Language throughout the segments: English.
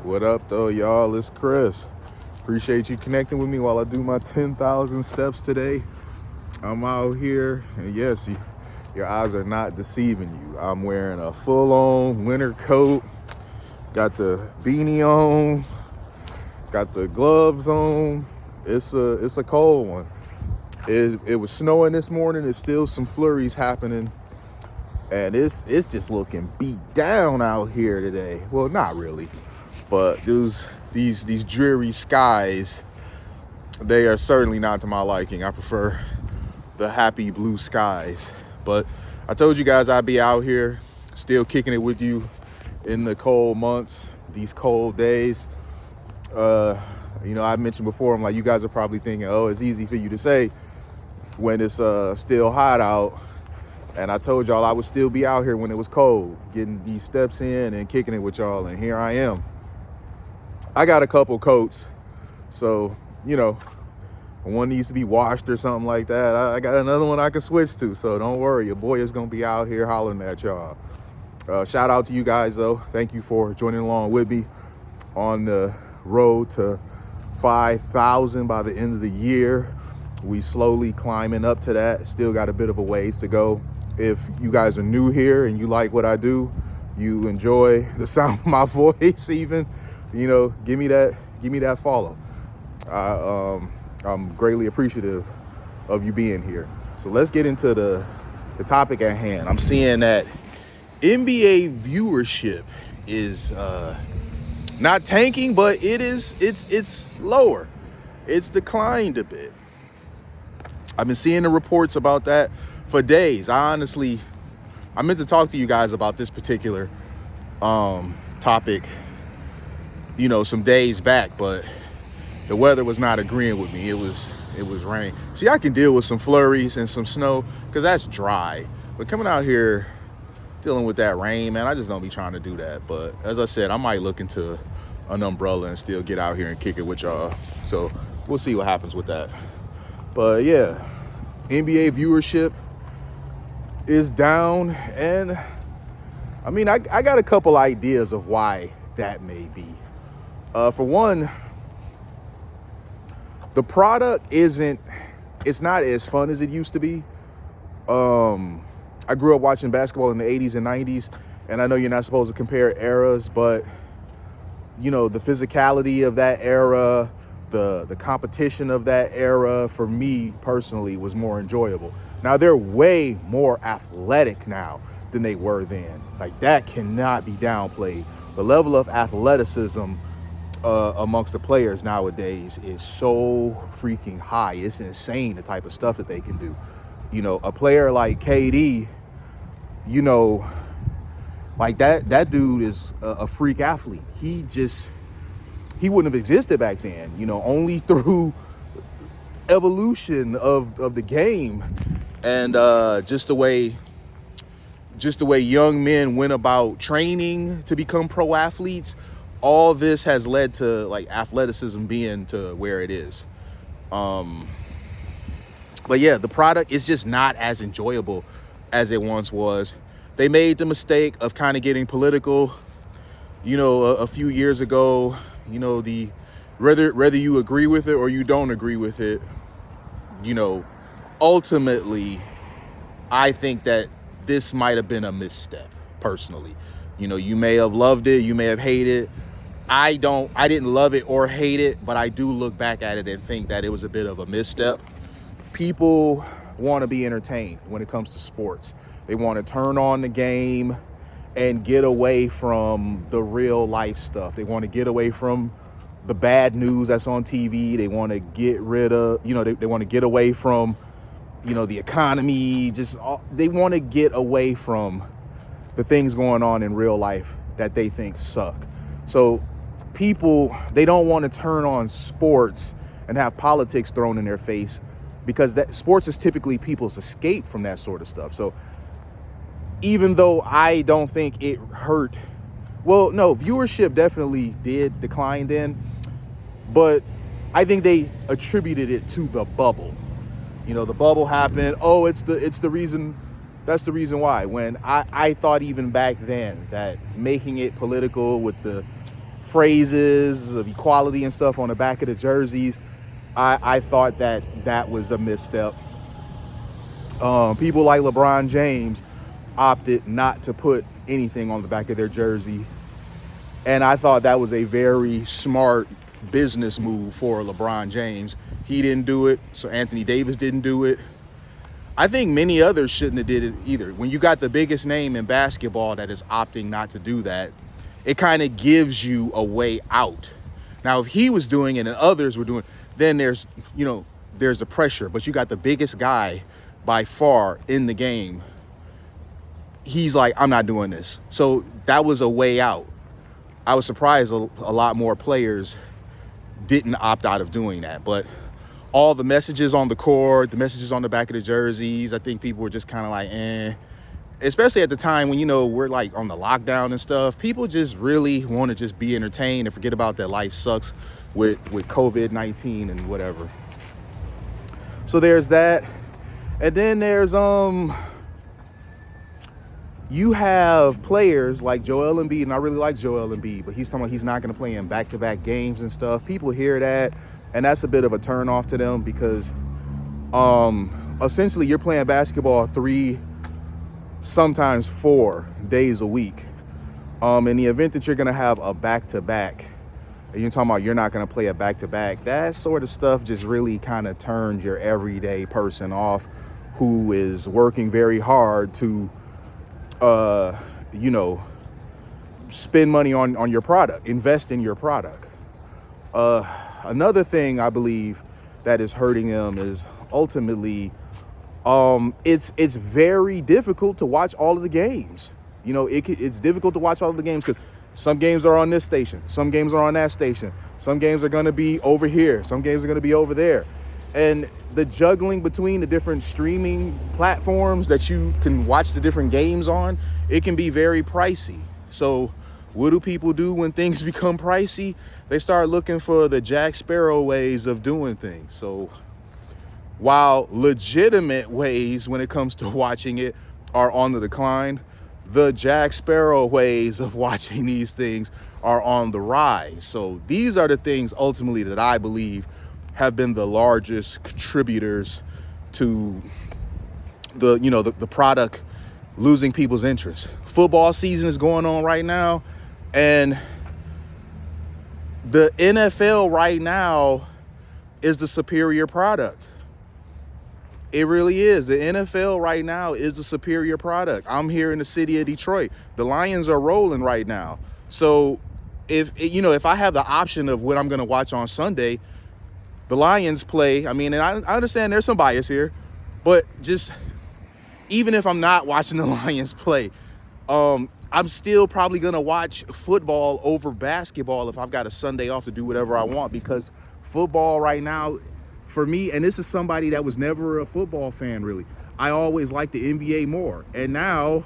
What up, though, y'all? It's Chris. Appreciate you connecting with me while I do my 10,000 steps today. I'm out here, and yes, your eyes are not deceiving you. I'm wearing a full-on winter coat, got the beanie on, got the gloves on. It's a cold one. It was snowing this morning. There's still some flurries happening, and it's just looking beat down out here today. Well, not really. But these dreary skies, they are certainly not to my liking. I prefer the happy blue skies. But I told you guys I'd be out here still kicking it with you in the cold months, these cold days. I mentioned before, I'm like, you guys are probably thinking, oh, it's easy for you to say when it's still hot out. And I told y'all I would still be out here when it was cold, getting these steps in and kicking it with y'all. And here I am. I got a couple coats, so, one needs to be washed or something like that. I got another one I can switch to, so don't worry. Your boy is going to be out here hollering at y'all. Shout out to you guys, though. Thank you for joining along with me on the road to 5,000 by the end of the year. We slowly climbing up to that. Still got a bit of a ways to go. If you guys are new here and you like what I do, you enjoy the sound of my voice even, give me that follow. I'm greatly appreciative of you being here. So let's get into the topic at hand. I'm seeing that NBA viewership is not tanking, but it's lower. It's declined a bit. I've been seeing the reports about that for days. I meant to talk to you guys about this particular topic some days back, but the weather was not agreeing with me. It was raining. See, I can deal with some flurries and some snow because that's dry. But coming out here dealing with that rain, man, I just don't be trying to do that. But as I said, I might look into an umbrella and still get out here and kick it with y'all. So we'll see what happens with that. But yeah, NBA viewership is down. And I got a couple ideas of why that may be. For one, the product it's not as fun as it used to be. I grew up watching basketball in the 80s and 90s, and I know you're not supposed to compare eras, but the physicality of that era, the competition of that era, for me personally, was more enjoyable. Now, they're way more athletic now than they were then. Like, that cannot be downplayed. The level of athleticism amongst the players nowadays is so freaking high. It's insane the type of stuff that they can do. A player like KD, like that dude is a freak athlete. He wouldn't have existed back then, only through evolution of the game and just the way young men went about training to become pro athletes. All this has led to like athleticism being to where it is. But yeah, the product is just not as enjoyable as it once was. They made the mistake of kind of getting political, a few years ago, whether you agree with it or you don't agree with it, ultimately, I think that this might have been a misstep personally. You may have loved it, you may have hated it. I didn't love it or hate it, but I do look back at it and think that it was a bit of a misstep. People want to be entertained when it comes to sports. They want to turn on the game and get away from the real life stuff. They want to get away from the bad news that's on TV. They want to get rid of, they want to get away from, the economy. They want to get away from the things going on in real life that they think suck. So people, they don't want to turn on sports and have politics thrown in their face because sports is typically people's escape from that sort of stuff. So even though I don't think it hurt, well, no, viewership definitely did decline then, but I think they attributed it to the bubble. The bubble happened. Oh, it's the reason. That's the reason why. When I thought even back then that making it political with the phrases of equality and stuff on the back of the jerseys. I thought that was a misstep. People like LeBron James opted not to put anything on the back of their jersey. And I thought that was a very smart business move for LeBron James. He didn't do it, so Anthony Davis didn't do it. I think many others shouldn't have did it either. When you got the biggest name in basketball that is opting not to do that, it kind of gives you a way out. Now, if he was doing it and others were doing it, then there's a pressure. But you got the biggest guy by far in the game. He's like, I'm not doing this. So that was a way out. I was surprised a lot more players didn't opt out of doing that. But all the messages on the court, the messages on the back of the jerseys, I think people were just kind of like, eh. Especially at the time when, we're like on the lockdown and stuff. People just really want to just be entertained and forget about that life sucks with COVID-19 and whatever. So there's that. And then there's you have players like Joel Embiid, and I really like Joel Embiid, but he's someone he's not going to play in back-to-back games and stuff. People hear that, and that's a bit of a turn-off to them because essentially you're playing basketball 3, sometimes 4 days a week. In the event that you're going to have a back-to-back, and you're talking about you're not going to play a back-to-back, that sort of stuff just really kind of turns your everyday person off who is working very hard to spend money on your product, invest in your product. Another thing I believe that is hurting them is ultimately, it's very difficult to watch all of the games. It's difficult to watch all of the games because some games are on this station, some games are on that station, some games are going to be over here, some games are going to be over there. And the juggling between the different streaming platforms that you can watch the different games on, it can be very pricey. So what do people do when things become pricey? They start looking for the Jack Sparrow ways of doing things. So while legitimate ways when it comes to watching it are on the decline, the Jack Sparrow ways of watching these things are on the rise. So these are the things ultimately that I believe have been the largest contributors to the product losing people's interest. Football season is going on right now, and the NFL right now is the superior product. It really is. The NFL right now is the superior product. I'm here in the city of Detroit. The Lions are rolling right now. So if I have the option of what I'm going to watch on Sunday, the Lions play. I mean, and I understand there's some bias here, but just even if I'm not watching the Lions play, I'm still probably going to watch football over basketball if I've got a Sunday off to do whatever I want, because football right now, for me, and this is somebody that was never a football fan really, I always liked the NBA more. And now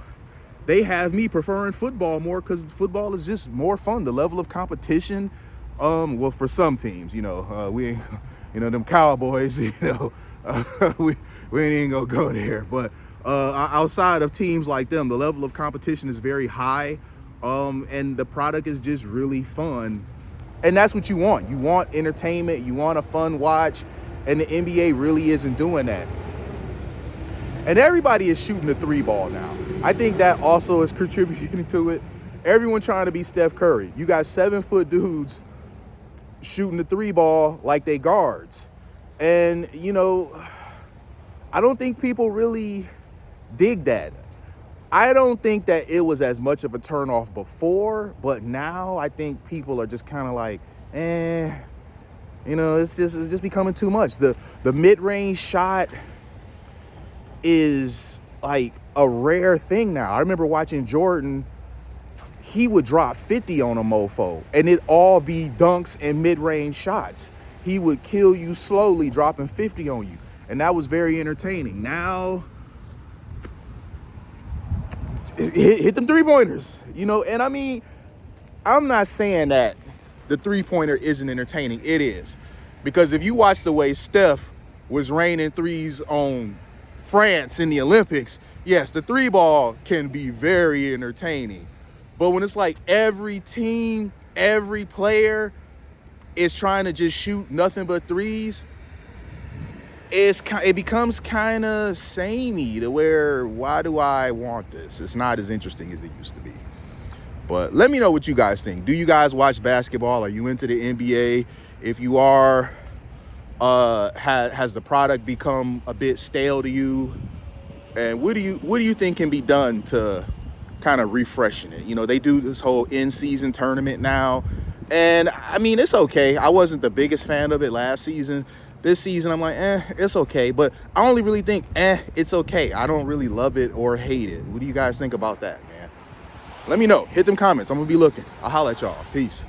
they have me preferring football more because football is just more fun. The level of competition, well, for some teams, we ain't, them Cowboys, we ain't even gonna go there. But outside of teams like them, the level of competition is very high, and the product is just really fun. And that's what you want. You want entertainment. You want a fun watch. And the NBA really isn't doing that. And everybody is shooting the 3 ball now. I think that also is contributing to it. Everyone trying to be Steph Curry. You got 7-foot dudes shooting the 3 ball like they guards. And, I don't think people really dig that. I don't think that it was as much of a turnoff before, but now I think people are just kind of like, it's just becoming too much. The mid-range shot is like a rare thing now. I remember watching Jordan. He would drop 50 on a mofo, and it'd all be dunks and mid-range shots. He would kill you slowly, dropping 50 on you, and that was very entertaining. Now, hit them 3-pointers, and I mean, I'm not saying that the 3-pointer isn't entertaining. It is. Because if you watch the way Steph was raining threes on France in the Olympics, yes, the 3 ball can be very entertaining. But when it's like every team, every player is trying to just shoot nothing but threes, it becomes kind of samey to where, why do I want this? It's not as interesting as it used to be. But let me know what you guys think. Do you guys watch basketball? Are you into the NBA? If you are, has the product become a bit stale to you? And what do you think can be done to kind of refreshing it? You know, they do this whole in-season tournament now, and I mean, it's okay. I wasn't the biggest fan of it last season. This season, I'm like, it's okay. But I only really think, it's okay. I don't really love it or hate it. What do you guys think about that, man? Let me know. Hit them comments. I'm gonna be looking. I'll holler at y'all. Peace.